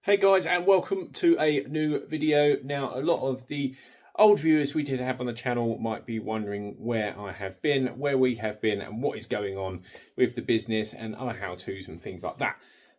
Hey guys, and welcome to a new video. Now, a lot of the old viewers we did have on the channel might be wondering where I have been, where we have been, and what is going on with the business and other how-tos and things like that.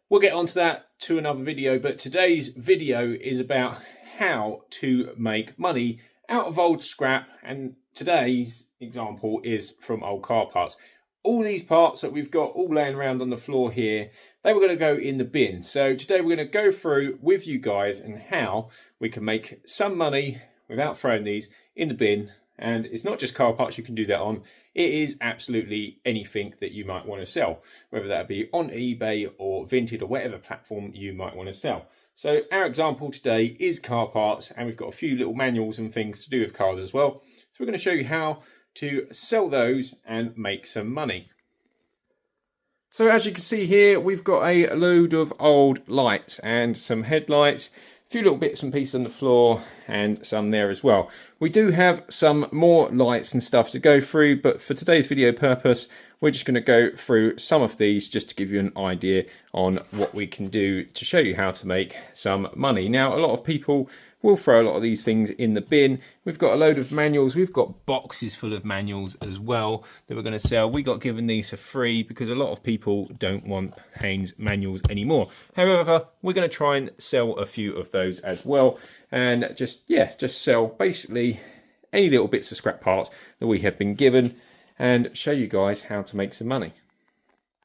We'll get onto that to another video, but today's video is about how to make money out of old scrap, and today's example is from old car parts. All these parts that we've got all laying around on the floor here, they were going to go in the bin. So today we're going to go through with you guys and how we can make some money without throwing these in the bin. And it's not just car parts you can do that on. It is absolutely anything that you might want to sell, whether that be on eBay or Vinted or whatever platform you might want to sell. So our example today is car parts, and we've got a few little manuals and things to do with cars as well. So we're going to show you how to sell those and make some money. So as you can see here, we've got a load of old lights and some headlights, a few little bits and pieces on the floor and some there as well. We do have some more lights and stuff to go through, but for today's video purpose, we're just going to go through some of these just to give you an idea on what we can do to show you how to make some money. Now, a lot of people will throw a lot of these things in the bin. We've got a load of manuals. We've got boxes full of manuals as well that we're going to sell. We got given these for free because a lot of people don't want Haynes manuals anymore. However, we're going to try and sell a few of those as well, and just sell basically any little bits of scrap parts that we have been given and show you guys how to make some money.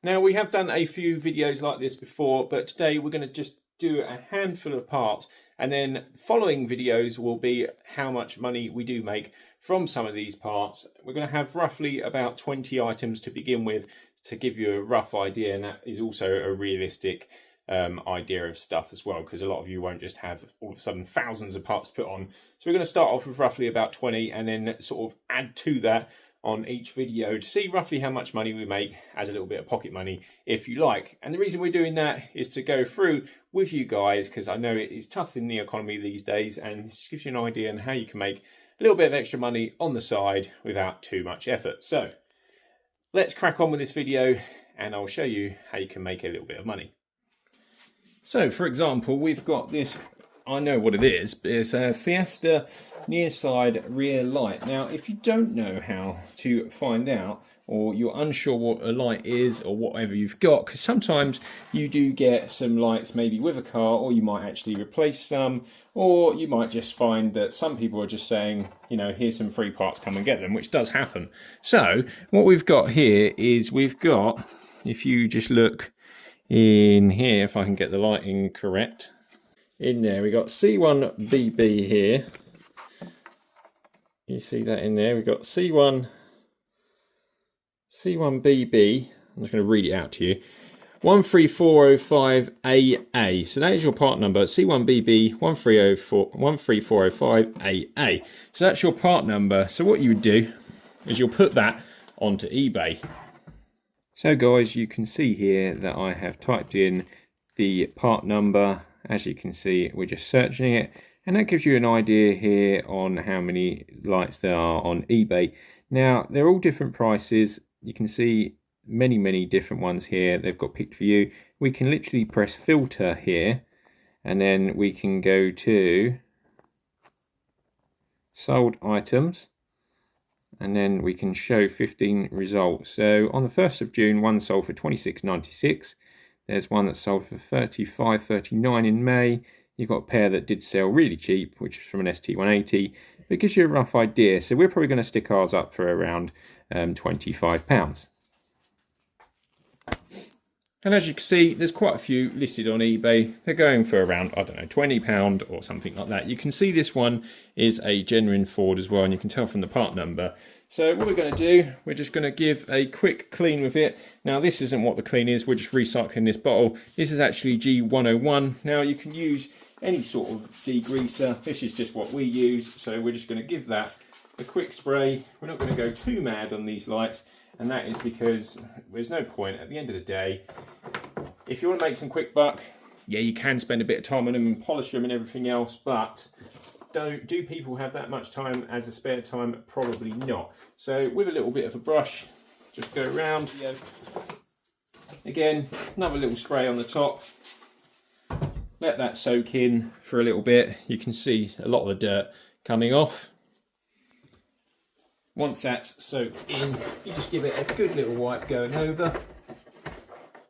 Now, we have done a few videos like this before, but today we're going to just do a handful of parts, and then following videos will be how much money we do make from some of these parts. We're going to have roughly about 20 items to begin with to give you a rough idea, and that is also a realistic idea of stuff as well, because a lot of you won't just have all of a sudden thousands of parts to put on. So we're going to start off with roughly about 20 and then sort of add to that on each video to see roughly how much money we make as a little bit of pocket money, if you like. And the reason we're doing that is to go through with you guys, because I know it is tough in the economy these days, and it just gives you an idea on how you can make a little bit of extra money on the side without too much effort. So let's crack on with this video and I'll show you how you can make a little bit of money. So for example, we've got this, I know what it is, but it's a Fiesta near side rear light. Now, if you don't know how to find out, or you're unsure what a light is or whatever you've got, because sometimes you do get some lights maybe with a car, or you might actually replace some, or you might just find that some people are just saying, you know, here's some free parts, come and get them, which does happen. So what we've got here is we've got, if you just look in here, if I can get the lighting correct, in there we got C1BB here. You see that in there? We've got C1BB. I'm just going to read it out to you. 13405AA. So that is your part number, C1BB 13405AA. So that's your part number. So what you would do is you'll put that onto eBay. So guys, you can see here that I have typed in the part number. As you can see, we're just searching it, and that gives you an idea here on how many lights there are on eBay. Now, they're all different prices. You can see many different ones here. They've got picked for you. We can literally press filter here, and then we can go to sold items, and then we can show 15 results. So on the 1st of June, one sold for $26.96. There's one that sold for $35.39 in May. You've got a pair that did sell really cheap, which is from an ST180. It gives you a rough idea. So we're probably going to stick ours up for around £25. And as you can see, there's quite a few listed on eBay. They're going for around, I don't know, £20 or something like that. You can see this one is a genuine Ford as well, and you can tell from the part number. So what we're going to do, we're just going to give a quick clean with it. Now, this isn't what the clean is. We're just recycling this bottle. This is actually G101. Now, you can use any sort of degreaser. This is just what we use. So we're just going to give that a quick spray. We're not going to go too mad on these lights, and that is because there's no point at the end of the day. If you want to make some quick buck, yeah, you can spend a bit of time on them and polish them and everything else, but do people have that much time as a spare time? Probably not. So with a little bit of a brush, just go around. Again, another little spray on the top. Let that soak in for a little bit. You can see a lot of the dirt coming off. Once that's soaked in, you just give it a good little wipe going over.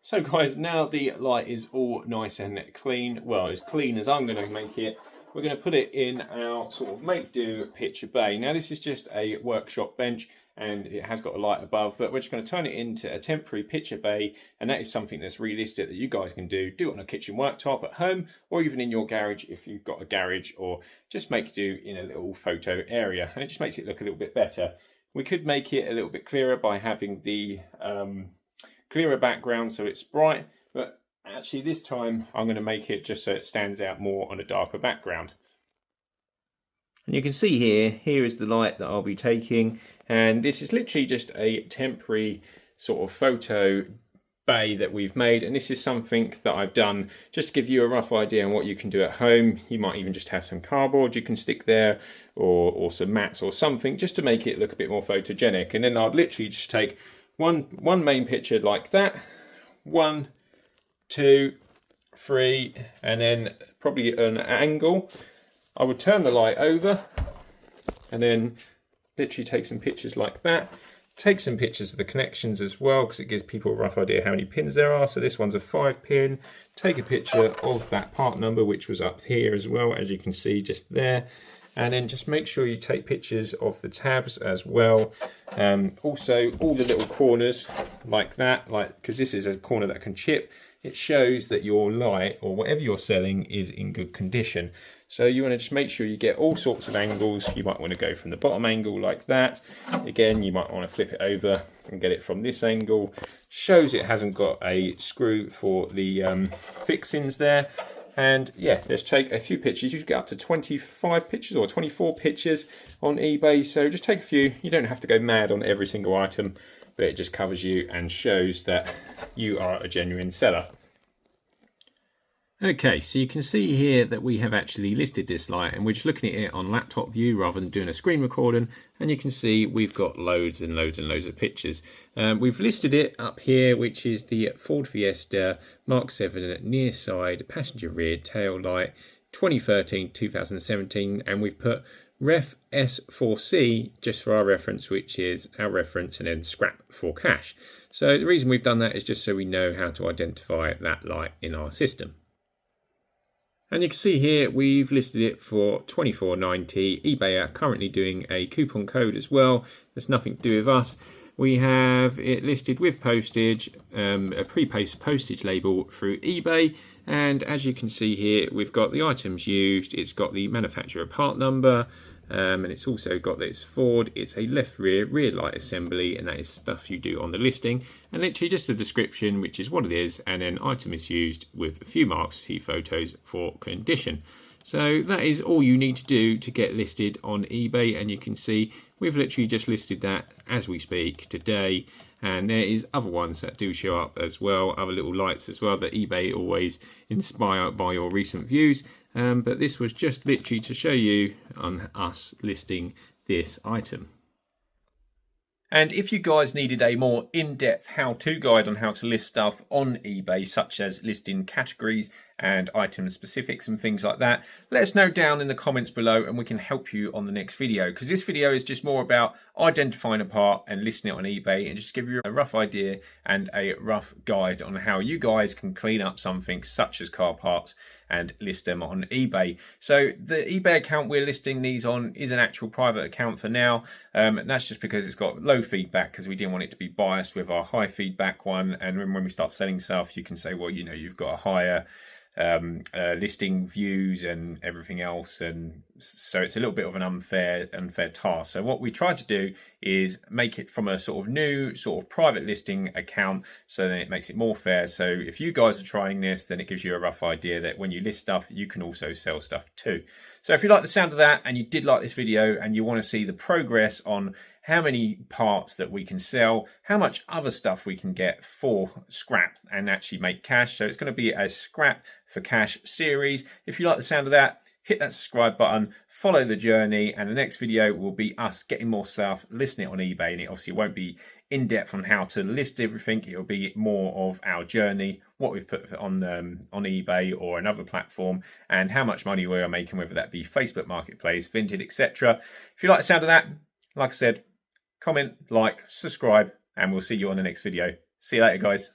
So guys, now the light is all nice and clean, well, as clean as I'm going to make it, we're going to put it in our sort of make-do picture bay. Now this is just a workshop bench and it has got a light above, but we're just going to turn it into a temporary picture bay, and that is something that's realistic that you guys can do it on a kitchen worktop at home, or even in your garage if you've got a garage, or just make do in a little photo area, and it just makes it look a little bit better. We could make it a little bit clearer by having the clearer background so it's bright, but actually this time I'm going to make it just so it stands out more on a darker background. And you can see here is the light that I'll be taking, and this is literally just a temporary sort of photo bay that we've made, and this is something that I've done just to give you a rough idea on what you can do at home. You might even just have some cardboard you can stick there, or some mats or something, just to make it look a bit more photogenic. And then I'd literally just take one main picture like that, 1, 2, 3, and then probably an angle. I would turn the light over and then literally take some pictures like that. Take some pictures of the connections as well, because it gives people a rough idea how many pins there are. So this one's a 5-pin. Take a picture of that part number, which was up here as well, as you can see just there. And then just make sure you take pictures of the tabs as well. Also, all the little corners like that, because this is a corner that can chip. It shows that your light or whatever you're selling is in good condition. So you want to just make sure you get all sorts of angles. You might want to go from the bottom angle like that. Again, you might want to flip it over and get it from this angle. Shows it hasn't got a screw for the fixings there. And yeah, let's take a few pictures. You can get up to 25 pictures or 24 pictures on eBay. So just take a few. You don't have to go mad on every single item, but it just covers you and shows that you are a genuine seller. Okay, so you can see here that we have actually listed this light, and we're just looking at it on laptop view rather than doing a screen recording, and you can see we've got loads and loads and loads of pictures. We've listed it up here, which is the Ford Fiesta Mark 7 near side passenger rear tail light 2013-2017, and we've put Ref S4C just for our reference, which is our reference, and then scrap for cash. So the reason we've done that is just so we know how to identify that light in our system. And you can see here we've listed it for $24.90. eBay are currently doing a coupon code as well. There's nothing to do with us. We have it listed with postage, a pre-post postage label through eBay. And as you can see here, we've got the items used. It's got the manufacturer part number, and it's also got that it's Ford. It's a left rear light assembly, and that is stuff you do on the listing. And literally just a description, which is what it is, and then item is used with a few marks, see photos for condition. So that is all you need to do to get listed on eBay, and you can see we've literally just listed that as we speak today. And there is other ones that do show up as well, other little lights as well that eBay always inspire by your recent views. But this was just literally to show you on us listing this item. And if you guys needed a more in-depth how-to guide on how to list stuff on eBay, such as listing categories and item specifics and things like that, let us know down in the comments below and we can help you on the next video, because this video is just more about identifying a part and listing it on eBay, and just give you a rough idea and a rough guide on how you guys can clean up something such as car parts and list them on eBay. So the eBay account we're listing these on is an actual private account for now, and that's just because it's got low feedback, because we didn't want it to be biased with our high feedback one. And when we start selling stuff, you can say, well, you know, you've got a higher listing views and everything else, and so it's a little bit of an unfair task. So what we tried to do is make it from a sort of new sort of private listing account, so then it makes it more fair. So if you guys are trying this, then it gives you a rough idea that when you list stuff, you can also sell stuff too. So if you like the sound of that and you did like this video and you want to see the progress on how many parts that we can sell, how much other stuff we can get for scrap and actually make cash. So it's going to be a scrap for cash series. If you like the sound of that, hit that subscribe button, follow the journey, and the next video will be us getting more stuff, listing it on eBay, and it obviously won't be in depth on how to list everything. It'll be more of our journey, what we've put on eBay or another platform, and how much money we are making, whether that be Facebook Marketplace, Vinted, etc. If you like the sound of that, like I said, comment, like, subscribe, and we'll see you on the next video. See you later, guys.